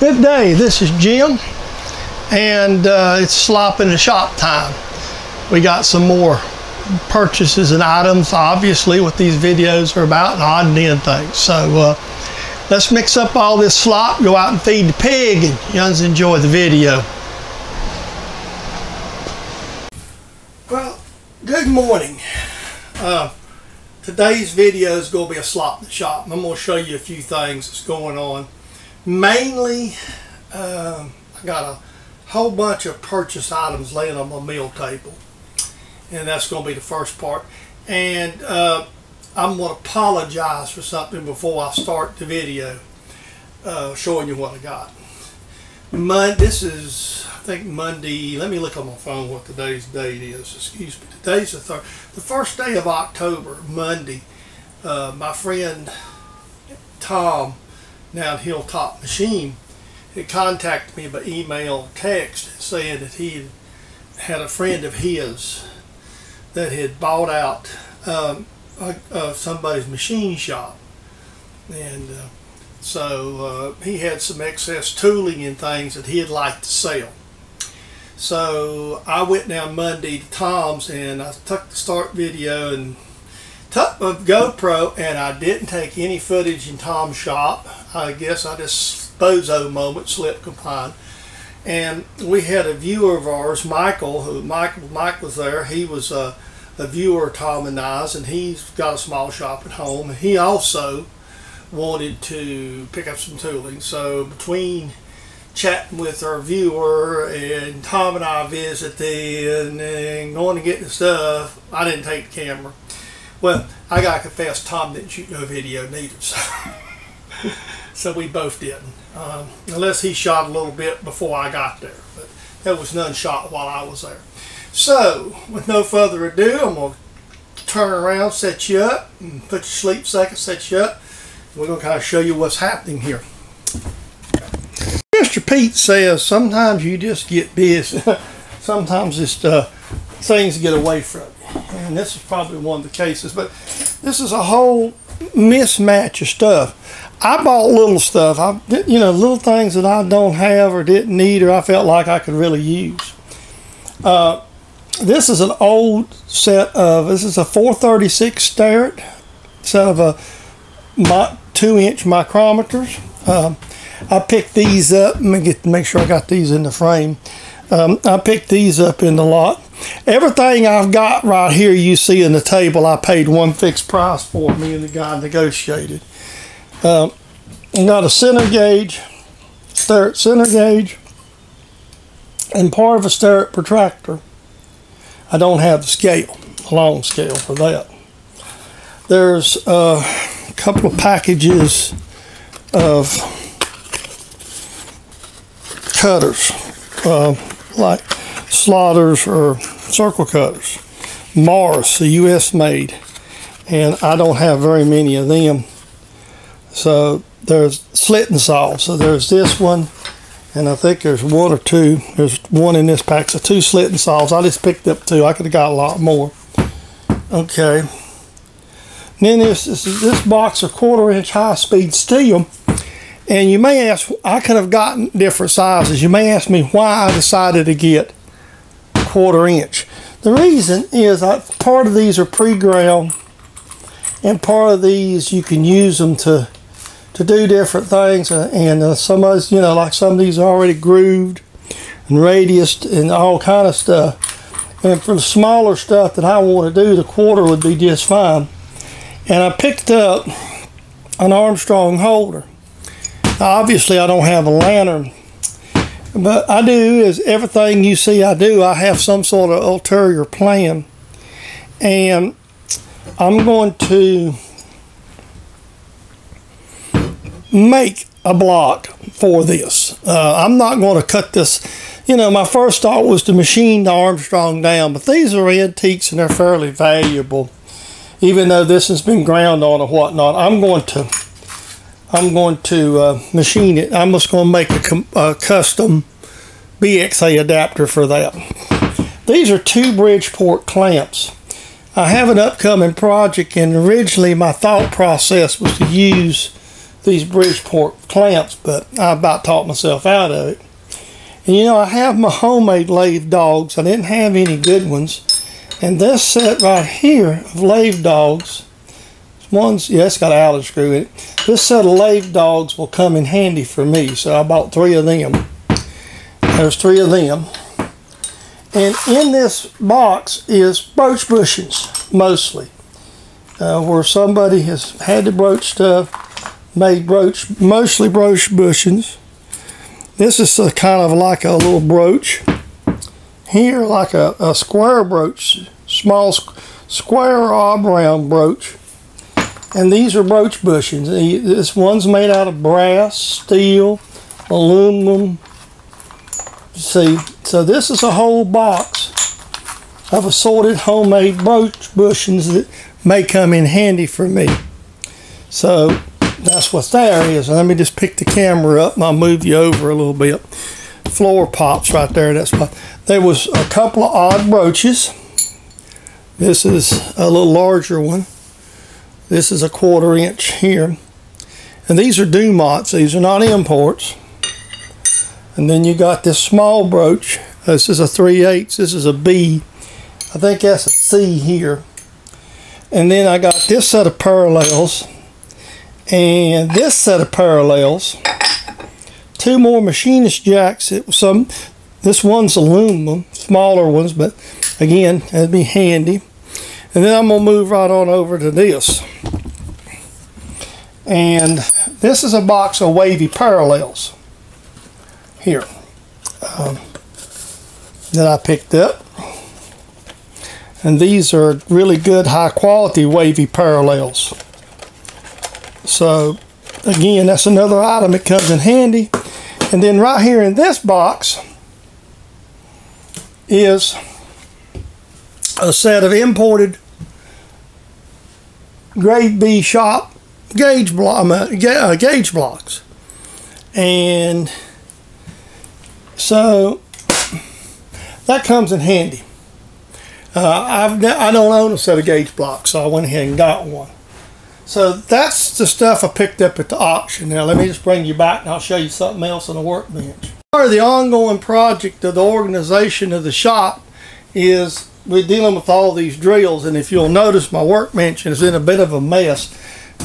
Good day, this is Jim, and it's Slop in the shop time. We got some more purchases and items, obviously, what these videos are about, and odd and end things. So let's mix up all this slop, go out and feed the pig, and you guys enjoy the video. Well, good morning. Today's video is going to be a slop in the shop. I'm going to show you a few things that's going on. Mainly, I got a whole bunch of purchase items laying on my meal table, and that's going to be the first part. And I'm going to apologize for something before I start the video, showing you what I got. This is, I think, Monday. Let me look on my phone what today's date is. Excuse me. Today's the first day of October, Monday. My friend Tom down Hilltop Machine had contacted me by email, text, saying that he had a friend of his that had bought out somebody's machine shop, and so he had some excess tooling and things that he'd like to sell. So I went down Monday to Tom's, and I took the start video and took my GoPro, and I didn't take any footage in Tom's shop. I guess I just bozo moment, slipped combined. And we had a viewer of ours, Michael, Mike was there. He was a viewer of Tom and I's, and he's got a small shop at home. And he also wanted to pick up some tooling. So between chatting with our viewer and Tom and I visiting and going to get the stuff, I didn't take the camera. Well, I got to confess, Tom didn't shoot no video neither, so we both didn't. Unless he shot a little bit before I got there, but there was none shot while I was there. So, with no further ado, I'm going to turn around, set you up, and put you to sleep a second, set you up. We're going to kind of show you what's happening here. Mr. Pete says sometimes you just get busy. Sometimes just things get away from you. And this is probably one of the cases, but this is a whole mismatch of stuff. I bought little stuff, little things that I don't have or didn't need or I felt like I could really use. This is an old set of, this is a 436 Starrett set of a 2-inch micrometers. I picked these up. Let me make sure I got these in the frame. I picked these up in the lot. Everything I've got right here you see in the table, I paid one fixed price for. Me and the guy negotiated. I got a center gauge, Starrett center gauge, and part of a Starrett protractor. I don't have the scale, the long scale for that. There's a couple of packages of cutters, like slotters or circle cutters. Morris, a US made, and I don't have very many of them. So there's slitting saws. So there's this one, and I think there's one or two. There's one in this pack, so 2 slitting saws. I just picked up 2. I could have got a lot more. Okay. And then this box of 1/4-inch high-speed steel. And you may ask, I could have gotten different sizes. You may ask me why I decided to get 1/4-inch. The reason is part of these are pre-ground, and part of these you can use them to do different things. And some of these, like some of these are already grooved and radiused and all kind of stuff. And for the smaller stuff that I want to do, the 1/4 would be just fine. And I picked up an Armstrong holder. Obviously, I don't have a lantern, but I do is everything you see I do, I have some sort of ulterior plan, and I'm going to make a block for this. I'm not going to cut this. My first thought was to machine the Armstrong down, but these are antiques and they're fairly valuable, even though this has been ground on or whatnot. I'm going to machine it. I'm just going to make a custom BXA adapter for that. These are 2 Bridgeport clamps. I have an upcoming project, and originally my thought process was to use these Bridgeport clamps, but I about talked myself out of it. And you know, I have my homemade lathe dogs. I didn't have any good ones. And this set right here of lathe dogs, it's got an Allen screw in it. This set of lathe dogs will come in handy for me. So I bought 3 of them. There's 3 of them. And in this box is brooch bushings, mostly. Where somebody has had to broach stuff, made mostly brooch bushings. This is kind of like a little brooch. Here, like a square brooch, small square or oblong brooch. And these are brooch bushings. This one's made out of brass, steel, aluminum. See, so this is a whole box of assorted homemade brooch bushings that may come in handy for me. So that's what there is. Let me just pick the camera up and I'll move you over a little bit. Floor pops right there. There was a couple of odd brooches. This is a little larger one. This is a 1/4 inch here. And these are Dumont's. These are not imports. And then you got this small brooch. This is a 3/8. This is a B. I think that's a C here. And then I got this set of parallels. And this set of parallels. 2 more machinist jacks. This one's aluminum. Smaller ones, but again, that'd be handy. And then I'm going to move right on over to this. And this is a box of wavy parallels here that I picked up. And these are really good, high quality wavy parallels. So again, that's another item that comes in handy. And then right here in this box is a set of imported grade B shop gauge blocks. And so that comes in handy. I don't own a set of gauge blocks, so I went ahead and got one. So that's the stuff I picked up at the auction. Now let me just bring you back and I'll show you something else on the workbench. Part of the ongoing project of the organization of the shop is we're dealing with all these drills, and if you'll notice, my workbench is in a bit of a mess.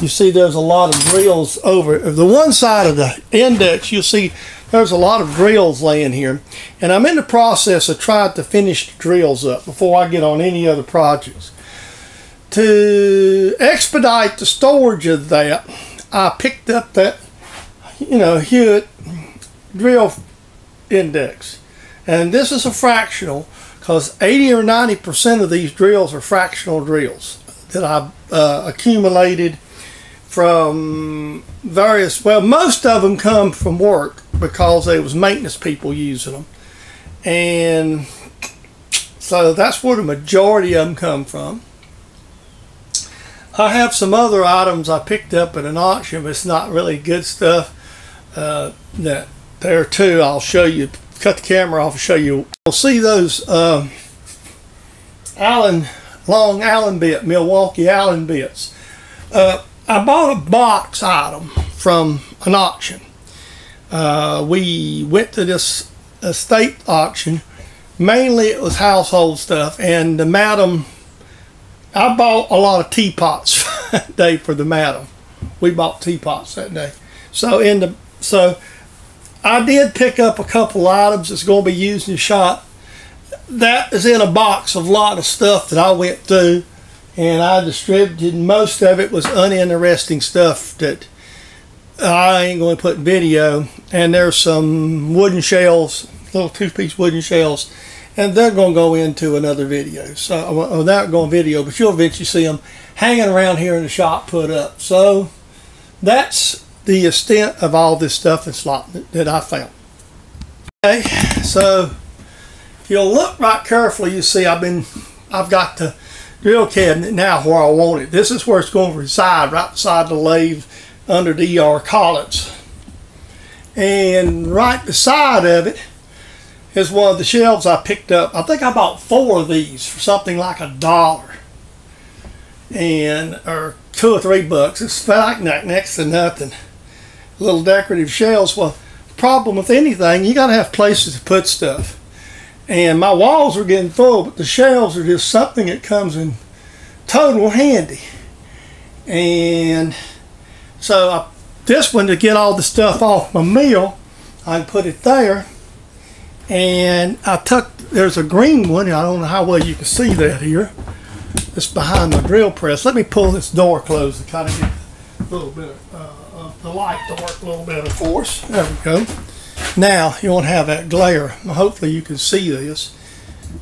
You see there's a lot of drills over the one side of the index. You'll see there's a lot of drills laying here, and I'm in the process of trying to finish the drills up before I get on any other projects. To expedite the storage of that, I picked up that, Hewitt drill index, and this is a fractional, because 80 or 90% of these drills are fractional drills that I've accumulated from various, well, most of them come from work because there was maintenance people using them, and so that's where the majority of them come from. I have some other items I picked up at an auction, but it's not really good stuff. That there too, I'll show you. Cut the camera off and show you. You'll see those long Allen bit, Milwaukee Allen bits. I bought a box item from an auction. We went to this estate auction. Mainly it was household stuff, and the madam, I bought a lot of teapots that day for the madam. We bought teapots that day. So I did pick up a couple items that's going to be used in the shop. That is in a box of a lot of stuff that I went through, and I distributed. Most of it was uninteresting stuff that I ain't going to put in video. And there's some wooden shells, little 2-piece wooden shells, and they're going to go into another video. So not going video, but you'll eventually see them hanging around here in the shop put up. So that's the extent of all this stuff in Slop that I found. Okay, so if you'll look right carefully, you see I've got the drill cabinet now where I want it. This is where it's going to reside, right beside the lathe under the ER collets. And right beside of it is one of the shelves I picked up. I think I bought 4 of these for something like $1, and or $2 or $3. It's like next to nothing. little decorative shelves. Well, the problem with anything, you got to have places to put stuff. And my walls are getting full, but the shelves are just something that comes in total handy. And so this one, to get all the stuff off my mill, I can put it there. And there's a green one. I don't know how well you can see that here. It's behind the drill press. Let me pull this door closed to kind of get a little bit of the light to work a little better for us. There we go. Now, you won't have that glare. Hopefully you can see this.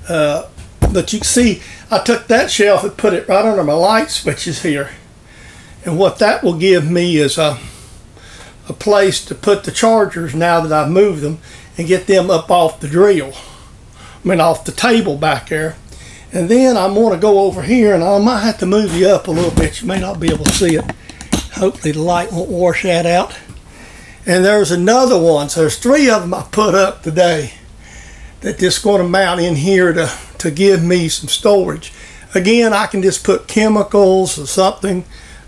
But you can see, I took that shelf and put it right under my light switches here. And what that will give me is a place to put the chargers now that I've moved them and get them up off the drill. I mean, off the table back there. And then I'm going to go over here, and I might have to move you up a little bit. You may not be able to see it. Hopefully the light won't wash that out. And there's another one. So there's 3 of them I put up today that just going to mount in here to give me some storage. Again, I can just put chemicals or something,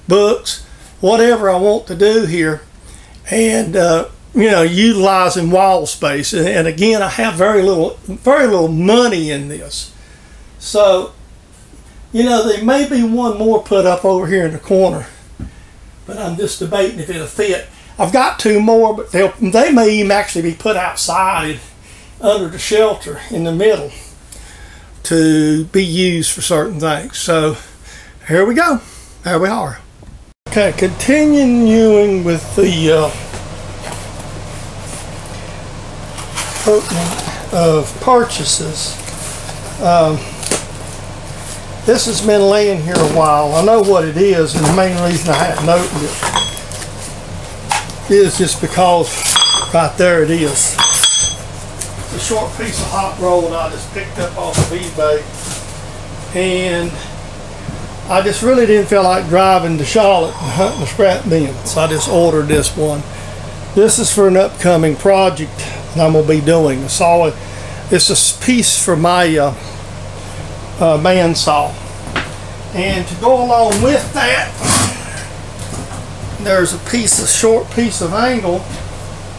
books, whatever I want to do here, and you know, utilizing wall space. And again, I have very little money in this. So, you know, there may be one more put up over here in the corner, but I'm just debating if it'll fit. I've got 2 more, but they may even actually be put outside under the shelter in the middle to be used for certain things. So here we go. There we are. Okay, continuing with the of purchases. This has been laying here a while. I know what it is, and the main reason I hadn't opened it is just because right there it is. It's a short piece of hot roll that I just picked up off of eBay, and I just really didn't feel like driving to Charlotte and hunting a scrap bin, so I just ordered this one. This is for an upcoming project that I'm going to be doing. It's a piece for my bandsaw. And to go along with that, there's a short piece of angle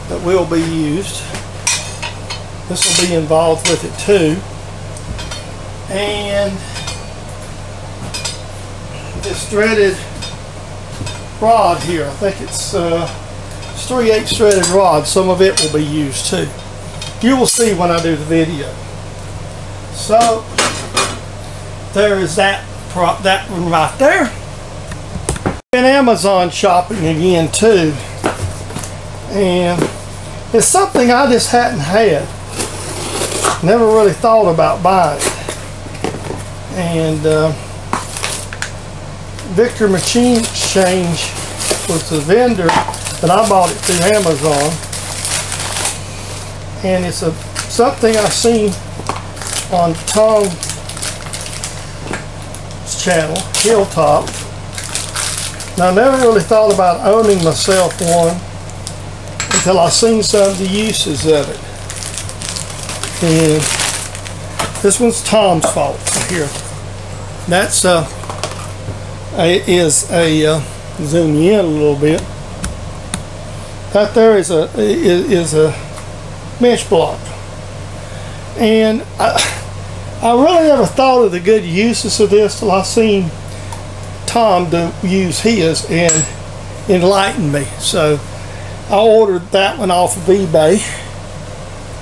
that will be used. This will be involved with it too. And this threaded rod here, I think it's 3/8 threaded rod. Some of it will be used too. You will see when I do the video. So there is that one right there. Been Amazon shopping again too, and it's something I just hadn't had. Never really thought about buying it. And Victor Machine Exchange was the vendor, but I bought it through Amazon. And it's something I seen on Tom's channel, Hilltop. And I never really thought about owning myself one until I seen some of the uses of it. And this one's Tom's fault here. That's zoom you in a little bit. That there is a mesh block, and I really never thought of the good uses of this till I seen Tom use his and enlightened me. So I ordered that one off of eBay.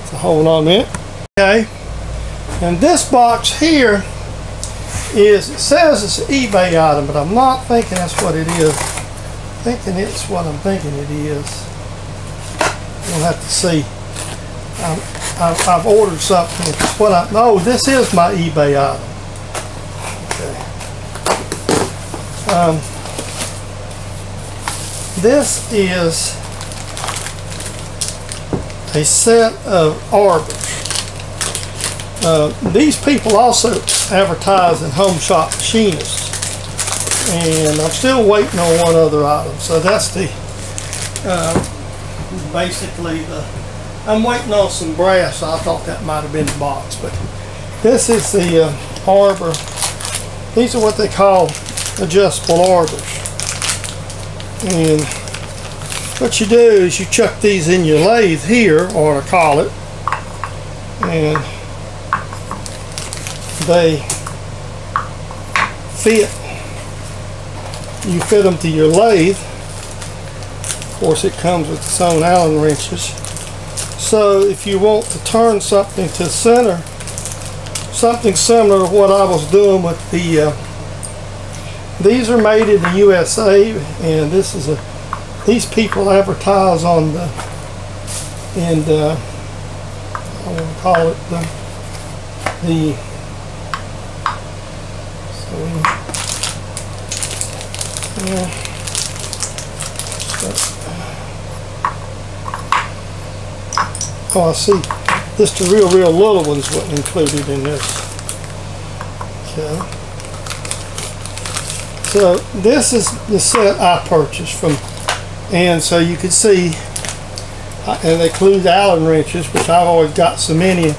So hold on a minute. Okay, and this box here it says it's an eBay item, but I'm not thinking that's what it is. I'm thinking it's what I'm thinking it is. We'll have to see. I've ordered something. No, this is my eBay item. Okay. This is a set of arbors. These people also advertise in Home Shop Machinists, and I'm still waiting on one other item. So that's the basically I'm waiting on some brass. So I thought that might have been the box, but this is the arbor. These are what they call adjustable arbors, and what you do is you chuck these in your lathe here, or to call it, and they fit. You fit them to your lathe. Of course, it comes with its own Allen wrenches. So if you want to turn something to center, something similar to what I was doing with the these are made in the USA, and this is these people advertise on the, and I want to call it the oh, I see. This the real little ones wasn't included in this. Okay. So this is the set I purchased from, and so you can see, and they include Allen wrenches, which I've always got so many.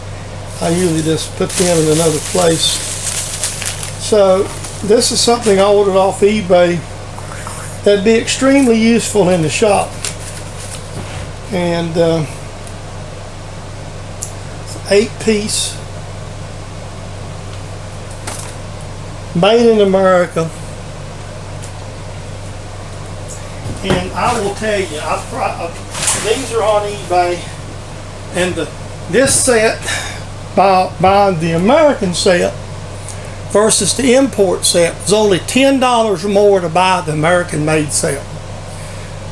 I usually just put them in another place. So this is something I ordered off eBay that'd be extremely useful in the shop. And 8-piece, made in America. And I will tell you, these are on eBay, and this set, buying the American set versus the import set, was only $10 more to buy the American made set.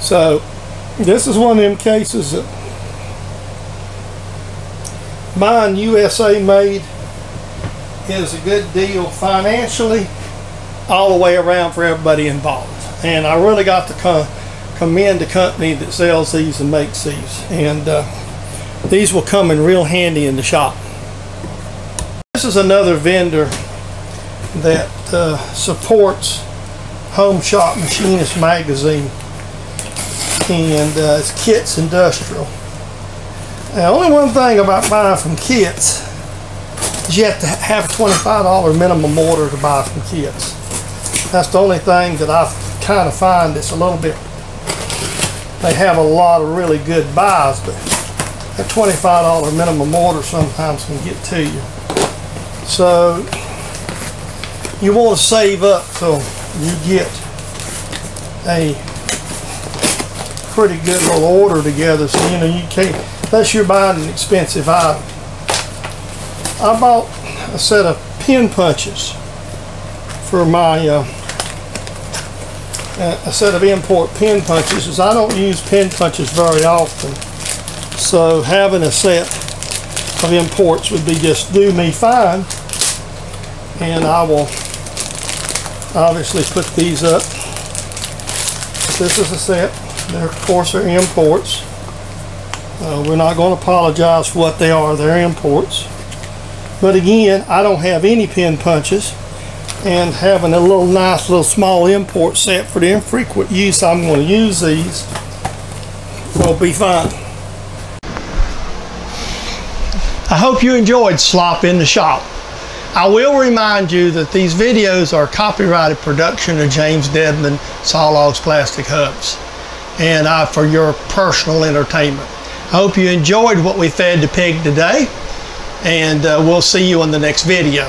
So this is one of them cases that buying USA made is a good deal financially all the way around for everybody involved. And I really got to commend the company that sells these and makes these. And these will come in real handy in the shop. This is another vendor that supports Home Shop Machinist magazine, and it's Kits Industrial. Now, only one thing about buying from Kits is you have to have a $25 minimum order to buy from Kits. That's the only thing that I kind of find that's a little bit, they have a lot of really good buys, but that $25 minimum order sometimes can get to you. So you want to save up till you get a pretty good little order together, so you know you can't, unless you're buying an expensive item. I bought a set of pin punches for my a set of import pin punches, as I don't use pin punches very often, so having a set of imports would be just do me fine. And I will obviously put these up. This is a set. They're, of course, they're imports. We're not going to apologize for what they are. They're imports. But again, I don't have any pin punches, and having a little nice little small import set for the infrequent use I'm going to use these will be fine. I hope you enjoyed Slop in the Shop. I will remind you that these videos are copyrighted production of James Dedman Saw Logs Plastic Hubs, and for your personal entertainment. I hope you enjoyed what we fed the pig today, and we'll see you in the next video.